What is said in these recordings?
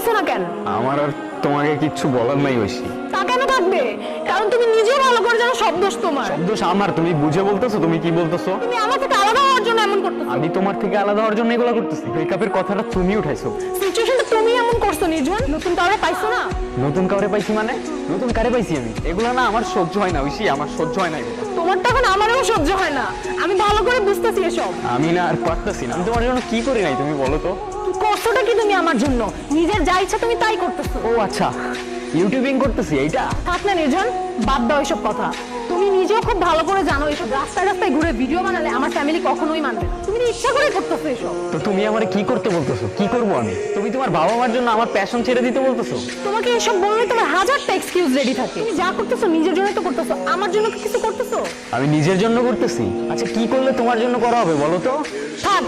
বলতেছো না কেন? আমার আর তোমাকে কিচ্ছু বলার নাই ঐশী। তা কেন থাকবে? কারণ তুমি নিজেও ভালো করে জানো সব দোষ তোমার। সব দোষ আমার। তুমি বুঝে বলতেছো? তুমি কি বলতেছো? তুমি আমার থেকে আলাদা হওয়ার জন্য এমন করতেছো। আমি তোমার থেকে আলাদা হওয়ার জন্য এগুলো করতেছি? ব্রেকআপের কথাটা তুমি উঠাইছো। সিচুয়েশনটা তুমি এমন করছো নির্জন। নতুন কাউরে পাইছো না? নতুন কাউরে পাইছি মানে? নতুন কারে পাইছি আমি? এগুলো না আমার সহ্য হয় না ঐশী, আমার সহ্য হয় না এগুলো। তোমার তো এখন আমারও সহ্য হয় না। আমি ভালো করে বুঝতেছি এসব। আমি না আর পারতেছি না। আমি তোমার জন্য কি করি নাই তুমি বলো তো? কষ্টটা কি তুমি আমার জন্য? নিজের যা ইচ্ছা তুমি তাই করতেছো। ও আচ্ছা, ইউটিউবিং করতেছি এইটা? থাক না নির্জন, বাদ দাও এসব কথা। তুমি নিজেও খুব ভালো করে জানো এসব রাস্তায় রাস্তায় ঘুরে ভিডিও বানালে আমার ফ্যামিলি কখনোই মানবে না। তুমি তো ইচ্ছা করে করতেছো এসব। তো তুমি আমারে কি করতে বলতেছো? কি করব আমি? তুমি তোমার বাবা মার জন্য আমার প্যাশন ছেড়ে দিতে বলতেছো? তোমাকে এসব বললে তোমার হাজারটা এক্সকিউজ রেডি থাকে। তুমি যা করতেছো নিজের জন্য তো করতেছো, আমার জন্য কি কিছু করতেছো? আমি নিজের জন্য করতেছি। আচ্ছা কি করলে তোমার জন্য করা হবে বলো তো? থাক,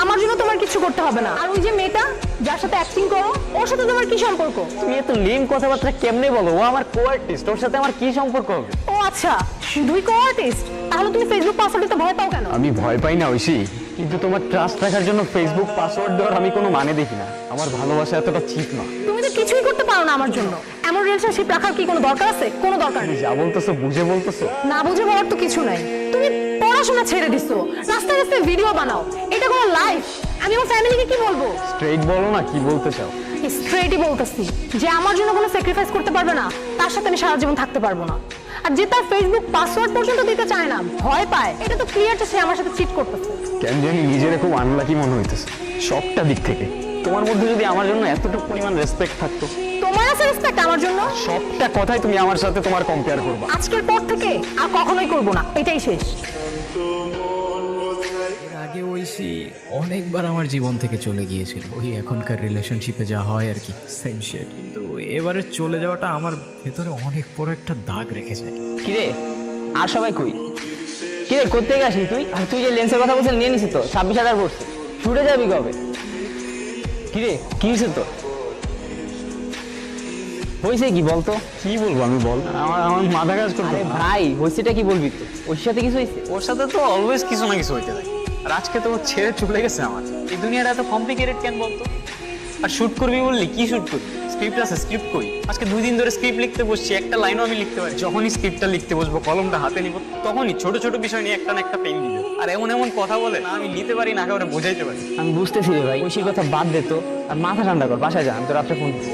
আমার জন্য তোমার কিছু করতে হবে না। আর ওই যে মেয়েটা যার সাথে অ্যাক্টিং করো, ওর সাথে তোমার কি সম্পর্ক? তুমি এত লিম কথাবার্তা কেমনে বলো? ও আমার কো-আর্টিস্ট, ওর সাথে আমার কি সম্পর্ক হবে? ও আচ্ছা, শুধুই কো আর্টিস্ট? তাহলে তুমি ফেসবুক পাসওয়ার্ড দিতে ভয় পাও কেন? আমি ভয় পাই না ঐশী, কিন্তু তোমার ট্রাস্ট রাখার জন্য ফেসবুক পাসওয়ার্ড দেওয়ার আমি কোনো মানে দেখি না। আমার ভালোবাসা এতটা চিপ না। তুমি তো কিছুই করতে পারো না আমার জন্য। এমন রিলেশনশিপ রাখার কি কোনো দরকার আছে? কোনো দরকার নেই। যা বলতেছো বুঝে বলতেছো? না বুঝে বলার তো কিছু নাই। তুমি পড়াশোনা ছেড়ে দিছো, রাস্তায় রাস্তায় ভিডিও বানাও। এটা কোনো লাইফ? আমি আমার ফ্যামিলিকে কি বলবো? স্ট্রেইট বলো না কি বলতে চাও। স্ট্রেটই বলতেছি যে আমার জন্য কোনো স্যাক্রিফাইস করতে পারবে না, তার সাথে আমি সারা জীবন থাকতে পারবো না। আর যে তার ফেসবুক পাসওয়ার্ড পর্যন্ত দিতে চায় না, ভয় পায়, এটা তো ক্লিয়ার যে সে আমার সাথে চিট করতেছে। কেন জানি নিজের খুব আনলাকি মনে হইতেছে সবটা দিক থেকে। তোমার মধ্যে যদি আমার জন্য এতটুকু পরিমাণ রেসপেক্ট থাকতো। তোমার আছে রেসপেক্ট আমার জন্য? সবটা কথাই তুমি আমার সাথে তোমার কম্পেয়ার করবা। আজকের পর থেকে আর কখনোই করবো না, এটাই শেষ। এর আগে ঐশী অনেকবার আমার জীবন থেকে চলে গিয়েছিল, ওই এখনকার রিলেশনশিপে যা হয় আর কি, সেম শেড। কিন্তু এবারে চলে যাওয়াটা আমার ভেতরে অনেক বড় একটা দাগ রেখে যায়। কিরে আর সবাই কই? কিরে কোত্থেকে আসিস তুই? আর তুই যে লেন্সের কথা বলছিস নিয়ে নিছিস তো 26,000 পড়ছে। ছুটে যাবি কবে? কিরে কি হয়েছে তো? হয়েছে কি বলতো? কি বলবো আমি বল? আমার আমার মাথা কাজ করতে। আরে ভাই হয়েছেটা কি বলবি তো? ওর সাথে কিছু হয়েছে? ওর সাথে তো অলওয়েজ কিছু না কিছু হইতে থাকে। আর আজকে তো ও ছেড়ে চলে গেছে আমার। এই দুনিয়াটা এত কমপ্লিকেটেড কেন বলতো? আর শুট করবি বললি কি শুট করবি? স্ক্রিপ্ট আছে, স্ক্রিপ্ট কই? আজকে 2 দিন ধরে স্ক্রিপ্ট লিখতে বসছি, একটা লাইনও আমি লিখতে পারি। যখনই স্ক্রিপ্টটা লিখতে বসবো, কলমটা হাতে নিব, তখনই ছোট ছোট বিষয় নিয়ে একটা না একটা পেন দিবে। আর এমন এমন কথা বলে না, আমি নিতে পারি না, একেবারে বোঝাইতে পারি। আমি বুঝতেছি রে ভাই, ঐশীর কথা বাদ দে তো, আর মাথা ঠান্ডা কর, বাসায় যা, আমি তো রাত্রে ফোন দিচ্ছি।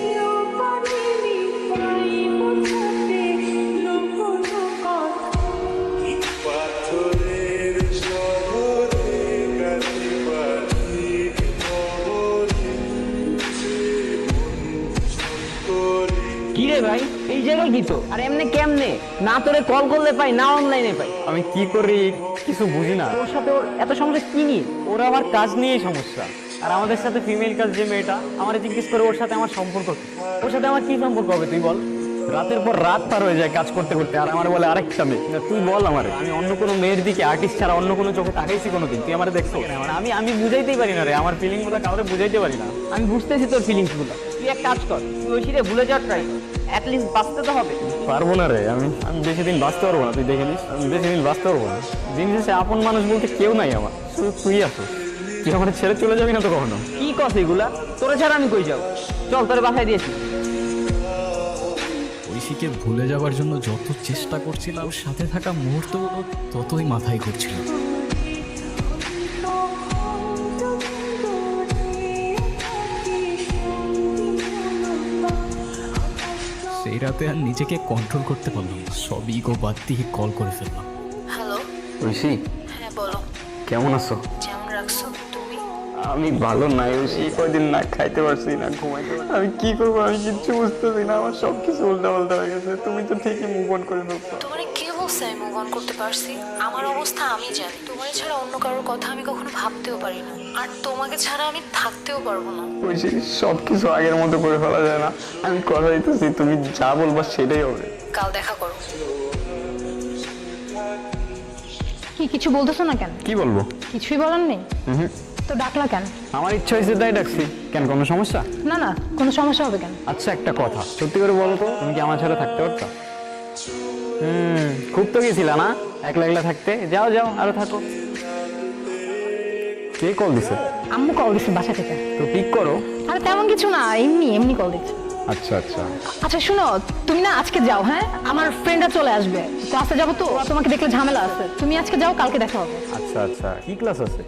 কি রে ভাই এই জায়গায় কি তো? আর এমনি কেমনে? না তোরে কল করলে পাই, না অনলাইনে পাই। আমি কি করি কিছু বুঝি না। তোর সাথে ওর এত সমস্যা কি নিয়ে? ওরা আমার কাজ নিয়েই সমস্যা। আর আমাদের সাথে ফিমেল কাজ যে মেয়েটা, আমার জিজ্ঞেস করে ওর সাথে আমার সম্পর্ক কি? ওর সাথে আমার কি সম্পর্ক হবে তুই বল? রাতের পর রাত পার হয়ে যায় কাজ করতে করতে, আর আমার বলে আরেকটা মেয়ে। না, তুই বল আমারে, আমি অন্য কোনো মেয়ের দিকে আর্টিস্ট ছাড়া অন্য কোনো চোখে তাকাইছি কোনোদিন? তুই আমার দেখছো? আমি আমি বুঝাইতেই পারি না রে, আমার ফিলিং গুলো কাউরে বুঝাইতে পারি না। আমি বুঝতেছি তোর ফিলিংস গুলো। তুই এক কাজ কর, তুই ঐশীরে ভুলে যাওয়ার ট্রাই কর, অ্যাটলিস্ট বাঁচতে তো হবে। পারবো না রে, আমি আমি বেশি দিন বাঁচতে পারবো না। তুই দেখে নিস, আমি বেশি দিন বাঁচতে পারবো না। দিন শেষে আপন মানুষ বলতে কেউ নাই আমার, শুধু তুই আছো। তুই আমার ছেড়ে চলে যাবি না তো কখনো? কি কস এগুলা? তোরা ছাড়া আমি কই যাবো? চল তোর বাসায় দিয়েছি। ঐশীকে ভুলে যাওয়ার জন্য যত চেষ্টা করছিলাম, ওর সাথে থাকা মুহূর্তগুলো ততই মাথায় ঘুরছিল। সেই রাতে আর নিজেকে কন্ট্রোল করতে পারলাম না, সব ইগো বাদ দিয়ে কল করে ফেললাম। হ্যালো। ঐশী, হ্যাঁ বলো। কেমন আছো? যেমন রাখছো তুমি? আমি ভালো নাই ঐশী, কয়দিন না খাইতে পারছি না, ঘুমাইতে পারছি। আমি কি করবো আমি কিচ্ছু বুঝতেছি না। আমার সব কিছু উল্টা পাল্টা হয়ে গেছে। তুমি তো ঠিকই মুভ অন করে ফেলছো। তোমার কে বলছে আমি মুভ অন করতে পারছি? আমার অবস্থা আমি জানি। তোমার ছাড়া অন্য কারোর কথা আমি কখনো ভাবতেও পারি না, আর তোমাকে ছাড়া আমি থাকতেও পারবো না। ঐশী, সব কিছু আগের মতো করে ফেলা যায় না। আমি কথা দিতেছি, তুমি যা বলবা সেটাই হবে। কাল দেখা করো। কি কিছু বলতেছো না কেন? কি বলবো? কিছুই বলার নেই তো ডাকলা কেন? আমার ইচ্ছা হয়েছে তাই ডাকছি। কেন, কোনো সমস্যা? না না, কোনো সমস্যা হবে কেন? আচ্ছা একটা কথা, সত্যি করে বলো তো, তুমি কি আমার ছাড়া থাকতে পারতা? খুব তো গেছিলা না একলা একলা থাকতে। যাও যাও, আরো থাকো। কে কল দিছে? আম্মু কল দিচ্ছে বাসা থেকে। তো পিক করো। আরে তেমন কিছু না, এমনি এমনি কল দিচ্ছে। আচ্ছা আচ্ছা। আচ্ছা শুনো, তুমি না আজকে যাও, হ্যাঁ আমার ফ্রেন্ডরা চলে আসবে, ক্লাসে যাবো তো, ওরা তোমাকে দেখলে ঝামেলা আছে। তুমি আজকে যাও, কালকে দেখা হবে। আচ্ছা আচ্ছা, কি ক্লাস আছে?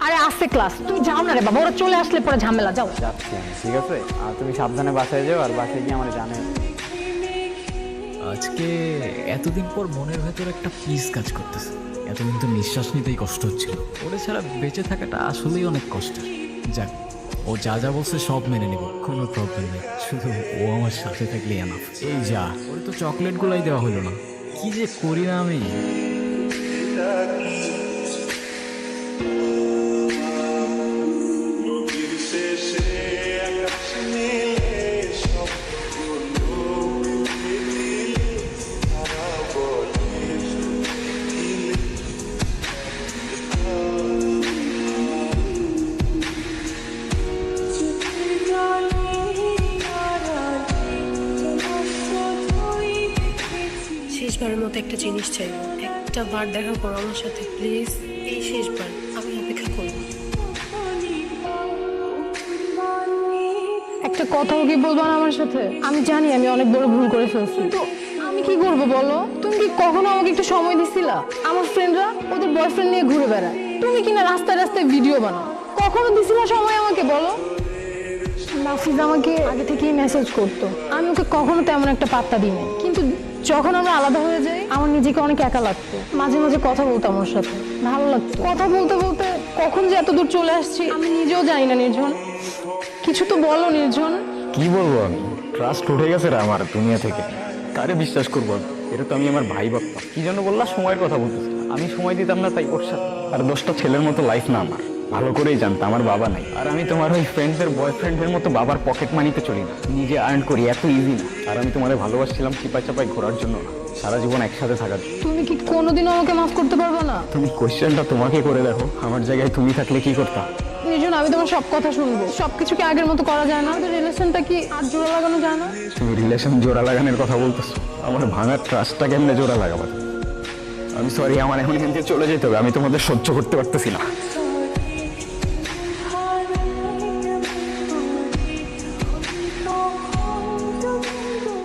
আরে আছে ক্লাস, তুমি যাও না রে বাবা, ওরা চলে আসলে পরে ঝামেলা। যাও। যাচ্ছি আমি, ঠিক আছে। আর তুমি সাবধানে বাসায় যাও, আর বাসায় গিয়ে আমার জানে। আজকে এতদিন পর মনের ভেতর একটা পিস কাজ করতেছে। এতদিন তো নিঃশ্বাস নিতেই কষ্ট হচ্ছিল। ওরে ছাড়া বেঁচে থাকাটা আসলেই অনেক কষ্টের। যাক, ও যা যা বলছে সব মেনে নেব, কোনো প্রবলেম নেই। শুধু ও আমার সাথে থাকলে এনাফ। এই যা, ওরে তো চকলেটগুলাই দেওয়া হলো না। কি যে করি না আমি। শেষবারের মতো একটা জিনিস চাইবো, একটা বার দেখা করো আমার সাথে প্লিজ। এই শেষবার, আমি অপেক্ষা করবো। একটা কথাও কি বলবো না আমার সাথে? আমি জানি আমি অনেক বড় ভুল করে ফেলছি, তো আমি কি করবো বলো? তুমি কি কখনো আমাকে একটু সময় দিছিলা? আমার ফ্রেন্ডরা ওদের বয়ফ্রেন্ড নিয়ে ঘুরে বেড়ায়, তুমি কিনা রাস্তায় রাস্তায় ভিডিও বানাও। কখনো দিছিলা সময় আমাকে বলো? নাফিজ আমাকে আগে থেকেই মেসেজ করতো, আমি ওকে কখনো তেমন একটা পাত্তা দিই না। কিন্তু যখন আমরা আলাদা হয়ে যাই, আমার নিজেকে অনেক একা লাগতো। মাঝে মাঝে কথা বলতাম ওর সাথে, ভালো লাগতো। কথা বলতে বলতে কখন যে এত দূর চলে আসছি আমি নিজেও জানি না। নির্জন, কিছু তো বলো নির্জন। কি বলবো আমি? ট্রাস্ট উঠে গেছে রে আমার দুনিয়া থেকে। কারে বিশ্বাস করবো আমি? এটা তো আমি আমার ভাই ভাবতাম। কি জন্য বললা সময়ের কথা বলতেছি? আমি সময় দিতাম না তাই ওর সাথে। আর 10টা ছেলের মতো লাইফ না আমার, ভালো করেই জানতাম আমার বাবা নাই। আর আমি তোমার ওই ফ্রেন্ডদের বয়ফ্রেন্ডের মতো বাবার পকেট মানিতে চলি না, নিজে আর্ন করি, এত ইজি না। আর আমি তোমাদের ভালোবাসছিলাম চিপাই চাপাই ঘোরার জন্য না, সারা জীবন একসাথে থাকার জন্য। তুমি কি কোনোদিনও আমাকে মাফ করতে পারবে না? তুমি কোয়েশ্চেনটা তোমাকে করে দেখো, আমার জায়গায় তুমি থাকলে কি করতাম? নির্জন, আমি তোমার সব কথা শুনবো। সবকিছু কি আগের মতো করা যায় না? রিলেশনটা কি আর জোড়া লাগানো যায় না? তুমি রিলেশন জোড়া লাগানোর কথা বলতেছো, আমার ভাঙার ট্রাস্টটা কেমনে জোড়া লাগাবো? আমি সরি, আমার এখন এখান থেকে চলে যেতে হবে। আমি তোমাদের সহ্য করতে পারতেছি না।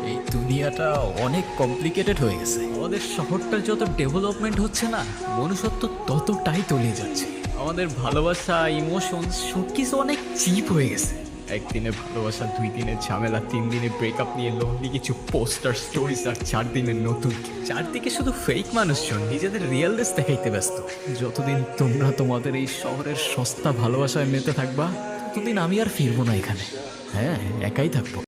এই দুনিয়াটা অনেক কমপ্লিকেটেড হয়ে গেছে। আমাদের শহরটার যত ডেভেলপমেন্ট হচ্ছে না, মনুষ্যত্ব ততটাই তলিয়ে যাচ্ছে। আমাদের ভালোবাসা, ইমোশন সবকিছু অনেক চিপ হয়ে গেছে। একদিনের ভালোবাসা, 2 দিনের ঝামেলা, 3 দিনে ব্রেকআপ নিয়ে লোনলি কিছু পোস্টার স্টোরিজ, আর 4 দিনের নতুন। চারদিকে শুধু ফেক মানুষজন নিজেদের রিয়েল দেশ দেখাইতে ব্যস্ত। যতদিন তোমরা তোমাদের এই শহরের সস্তা ভালোবাসায় মেতে থাকবা, ততদিন আমি আর ফিরবো না এখানে। হ্যাঁ, একাই থাকবো।